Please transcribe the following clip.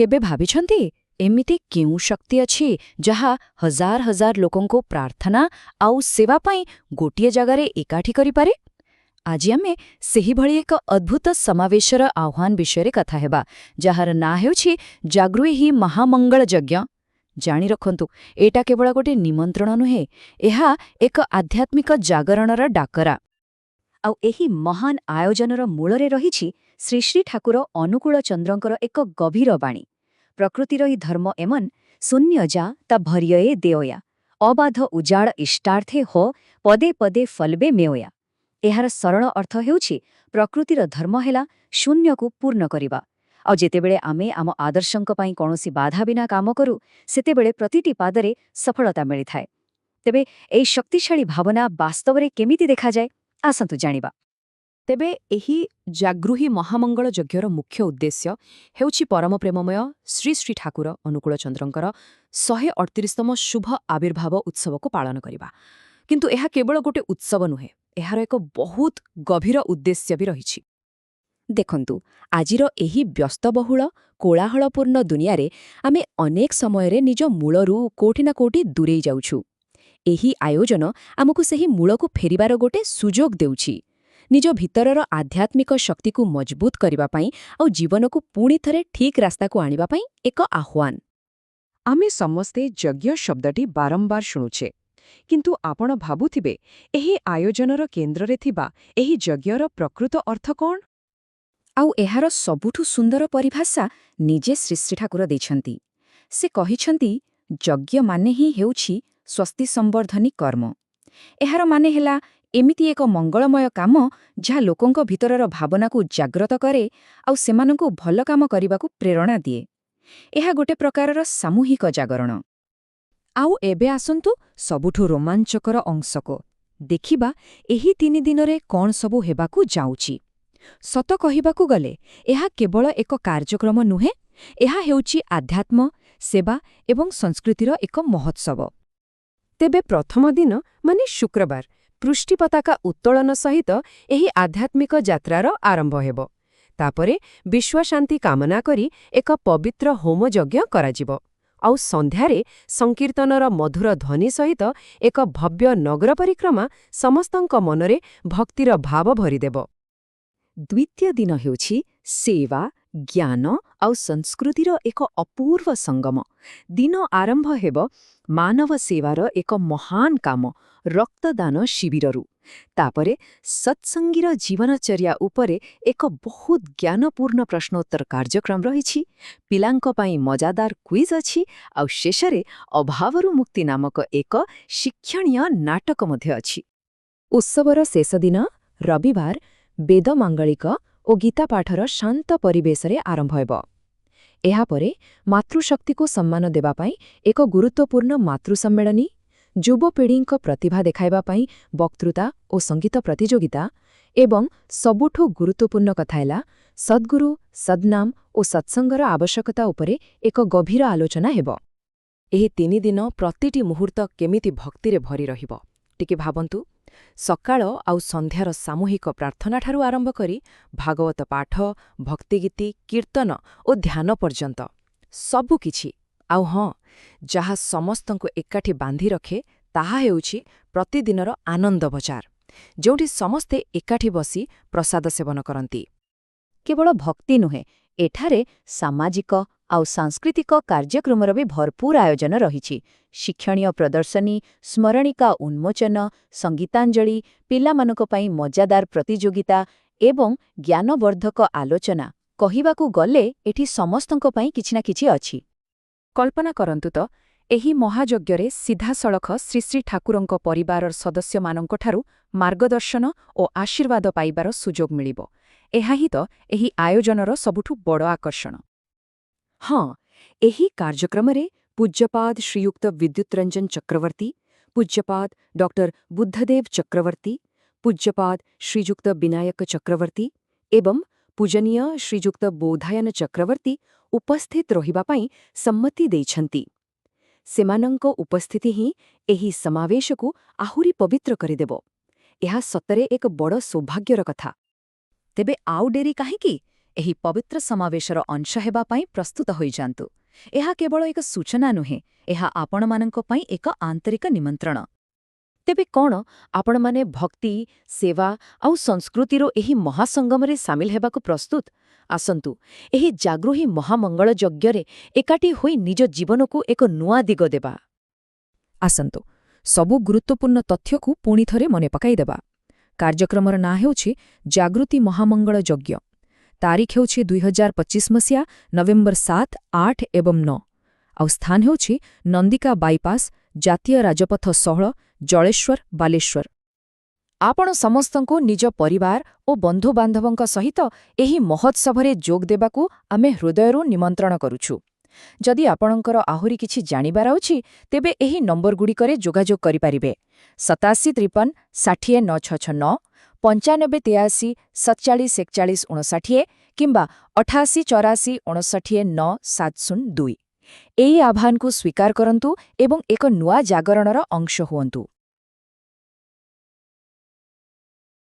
केबे भाबिछन्ति एमिति केउ शक्ति अछि जहा हजार हजार लोकंको प्रार्थना आउ सेवा पाई गोटिए जगारे एकाठी करि पारे। आज आमे सेही भଳି एक अद्भुत समावेशर आह्वान विषय कथा हेबा जार ना हेउछि जागृहि ही महामंगल यज्ञ। जानि रखंतु एटा केवल गोटे निमंत्रण नुहे, एहा एक आध्यात्मिक जागरणर डाकरा। आउ एही महान आयोजनर मूଳରେ रहिछि श्री श्री ठाकुर अनुकूल चंद्रंकर एक गभीर बाणी। प्रकृतिर ही धर्म एमन शून्य जा ता भरिये देवया, अबाध उजाड़ इष्टार्थे हो पदे पदे फलबे मेवया। एहार सरल अर्थ हेउछि प्रकृतिर धर्म हेला शून्य को पूर्ण करिबा। आ जेतेबेले आमे आम आदर्शंक पई कोनोसी बाधा बिना काम करू सेतेबेले प्रतिटी पादरे सफलता मिली थाए। तेबे एई शक्तिशाली भावना वास्तवरे केमिति देखा जाए आसंतु जानिबा। तेबे एही जागृहि महामंगल यज्ञर मुख्य उद्देश्य हेउछि परम प्रेममय श्री श्री ठाकुर अनुकूल चंद्रंकर 138तम शुभ आविर्भाव उत्सव को पालन करिबा। किंतु एहा केवल गोटे उत्सव नुहे, एहार एक बहुत गभीर उद्देश्य भी रहिछि। देखंतु आजिर एही व्यस्तबहुल कोलाहलपूर्ण दुनियारे आमे अनेक समयरे निज मूलरू कोठी ना कोठी दूरेई जाउछु। एही आयोजन आमकु सेही मूलकु फेरिबार गोटे सुजोग देउछि, निज भितरर आध्यात्मिक शक्ति को मजबूत करिबा पई और जीवन को पुणी थरे ठीक रास्ता को आनिबा पई एक आह्वान। आमे समस्ते यज्ञ शब्दटी बारंबार शुणुछे, किंतु आपण भाबुथिबे एही आयोजनर केन्द्ରରେ थिबा एही यज्ञर प्रकृत अर्थ कोन? आउ एहार सबुठु सुंदर परिभाषा निजे श्री श्री ठाकुर दैछन्ति। से कहिछन्ति यज्ञ माने ही हेउछि स्वस्ति संवर्धनी कर्म। एहार माने हेला एमिति एक मंगलमय काम जहा लोकंक भितरर भावना को जाग्रत करे आउ सेमानंकु भल काम करिबाकु प्रेरणा दिए। एहा गोटे प्रकारर सामूहिक जागरण। आउ एबे आसंतु सबुठु रोमांचकर अंशको देखिबा एही 3 दिनरे कोन सबु हेबाकु जाउछि। सत कहिबाकु गले एहा केवल एक कार्यक्रम नुहे, एहा हेउछि आध्यात्म, सेवा एवं संस्कृतिर एक महोत्सव। तेबे प्रथम दिन माने शुक्रवार पृष्टि पताका उत्तोलन सहित एही आध्यात्मिक यात्रार आरंभ हेबो। तापरे विश्वशांति कामना करी एक पवित्र होम यज्ञ कराजिबो। आउ संध्यारे संकीर्तनर मधुर ध्वनि सहित एक भव्य नगर परिक्रमा समस्तंक मनरे भक्तिर भाव भरिदेबो। द्वितीय दिन हेउछि सेवा, ज्ञान आउ संस्कृतिर एक अपूर्व संगम। दिन आरंभ हेबो मानव सेवार एक महान काम रक्तदान शिविररू। तापरे सत्संगीर जीवनचर्या उपरे एक बहुत ज्ञानपूर्ण प्रश्नोत्तर कार्यक्रम रहिछि। पिलांक पई मजादार क्विज अछि आउ शेषरे अभावरू मुक्ति नामक एक शिक्षणीय नाटक मध्ये अछि। उत्सवर शेष दिन रविवार वेद मांगलिक और गीता पाठर शांत परिवेशरे आरंभ हेबो। एहा परे मातृशक्ति को सम्मान देबा पई एक गुरुत्वपूर्ण मातृ सम्मेलनी, युवपीढ़ींक प्रतिभा देखाइबा पई वक्तृता और संगीत प्रतियोगिता एवं सबुठु गुरुत्वपूर्ण कथा हैला सद्गुरु, सद्नाम और सत्संगर आवश्यकता उपरे एक गभीर आलोचना हेबो। एही 3 दिन प्रतिटी मुहूर्त केमिति भक्तिरे भरी रहिबो टिके भाबंतु। सकाळ आउ संध्यार सामूहिक प्रार्थना ठारू आरंभ करी भागवत पाठ, भक्तिगीति, कीर्तन और ध्यान पर्यंत सबु किछि। आउ हाँ, जहा समस्तंको एकाठी बांधी रखे ताहा हेउछि प्रतिदिनर आनंद बजार, जोंठी समस्ते एकाठी बसी प्रसाद सेवन करंती। केवल भक्ति नुहे, एठारे सामाजिक आउ सांस्कृतिक कार्यक्रमर भी भरपूर आयोजन रहिछि। शिक्षणीय प्रदर्शनी, स्मरणिका उन्मोचन, संगीतांजलि, पिलामानक पई मजादार प्रतियोगिता एवं ज्ञानवर्धक आलोचना। कहिबाकु गले एठी समस्तंक पई किछि ना किछि अछि। कल्पना करंतु तो एही महायज्ञरे सीधासळख श्री श्री ठाकुरंक परिवारर सदस्यमानंक ठारू मार्गदर्शन और आशीर्वाद पाइबार सुजोग मिलिबो। एहा ही तो एही आयोजनर सबुठु बड़ आकर्षण। हाँ, एही कार्यक्रमरे पूज्यपाद श्रीयुक्त विद्युत रंजन चक्रवर्ती, पूज्यपाद डॉक्टर बुद्धदेव चक्रवर्ती, पूज्यपाद श्रीयुक्त विनायक चक्रवर्ती एवं पूजनीय श्रीयुक्त बोधायन चक्रवर्ती उपस्थित रहिबा पई सम्मति दैछन्ति। सेमानंक उपस्थिति ही एही समावेशकु आहुरी पवित्र करिदेबो। एहा सतरे एक बड़ सौभाग्यर कथा। तेबे आउ डेरी काहेकि ଏହି ପବିତ୍ର ସମାବେଶର ଅଂଶ ହେବା ପାଇଁ ପ୍ରସ୍ତୁତ ହୋଇଯାନ୍ତୁ। ଏହା କେବଳ ଏକ ସୂଚନା ନୁହେଁ, ଏହା ଆପଣମାନଙ୍କ ପାଇଁ ଏକ ଆନ୍ତରିକ ନିମନ୍ତ୍ରଣ। ତେବେ କ'ଣ ଆପଣମାନେ ଭକ୍ତି, ସେବା ଆଉ ସଂସ୍କୃତିର ଏହି ମହାସଙ୍ଗମରେ ସାମିଲ ହେବାକୁ ପ୍ରସ୍ତୁତ? ଆସନ୍ତୁ, ଏହି ଜାଗୃହୀ ମହାମଙ୍ଗଳ ଯଜ୍ଞରେ ଏକାଠି ହୋଇ ନିଜ ଜୀବନକୁ ଏକ ନୂଆ ଦିଗ ଦେବା। ଆସନ୍ତୁ, ସବୁ ଗୁରୁତ୍ୱପୂର୍ଣ୍ଣ ତଥ୍ୟକୁ ପୁଣିଥରେ ମନେ ପକାଇଦେବା। କାର୍ଯ୍ୟକ୍ରମର ନାଁ ହେଉଛି ଜାଗୃତି ମହାମଙ୍ଗଳ ଯଜ୍ଞ। ତାରିଖ ହେଉଛି 2025 ମସିହା ନଭେମ୍ବର 7, 8 ଏବଂ 9। ଆଉ ସ୍ଥାନ ହେଉଛି ନନ୍ଦିକା ବାଇପାସ୍, ଜାତୀୟ ରାଜପଥ 16, ଜଳେଶ୍ୱର, ବାଲେଶ୍ୱର। ଆପଣ ସମସ୍ତଙ୍କୁ ନିଜ ପରିବାର ଓ ବନ୍ଧୁବାନ୍ଧବଙ୍କ ସହିତ ଏହି ମହୋତ୍ସବରେ ଯୋଗ ଦେବାକୁ ଆମେ ହୃଦୟରୁ ନିମନ୍ତ୍ରଣ କରୁଛୁ। ଯଦି ଆପଣଙ୍କର ଆହୁରି କିଛି ଜାଣିବାର ଅଛି, ତେବେ ଏହି ନମ୍ବରଗୁଡ଼ିକରେ ଯୋଗାଯୋଗ କରିପାରିବେ। 8753 60 969, 9583 47 41 59 କିମ୍ବା 88 84 59 9 702। ଏହି ଆହ୍ୱାନକୁ ସ୍ୱୀକାର କରନ୍ତୁ ଏବଂ ଏକ ନୂଆ ଜାଗରଣର ଅଂଶ ହୁଅନ୍ତୁ।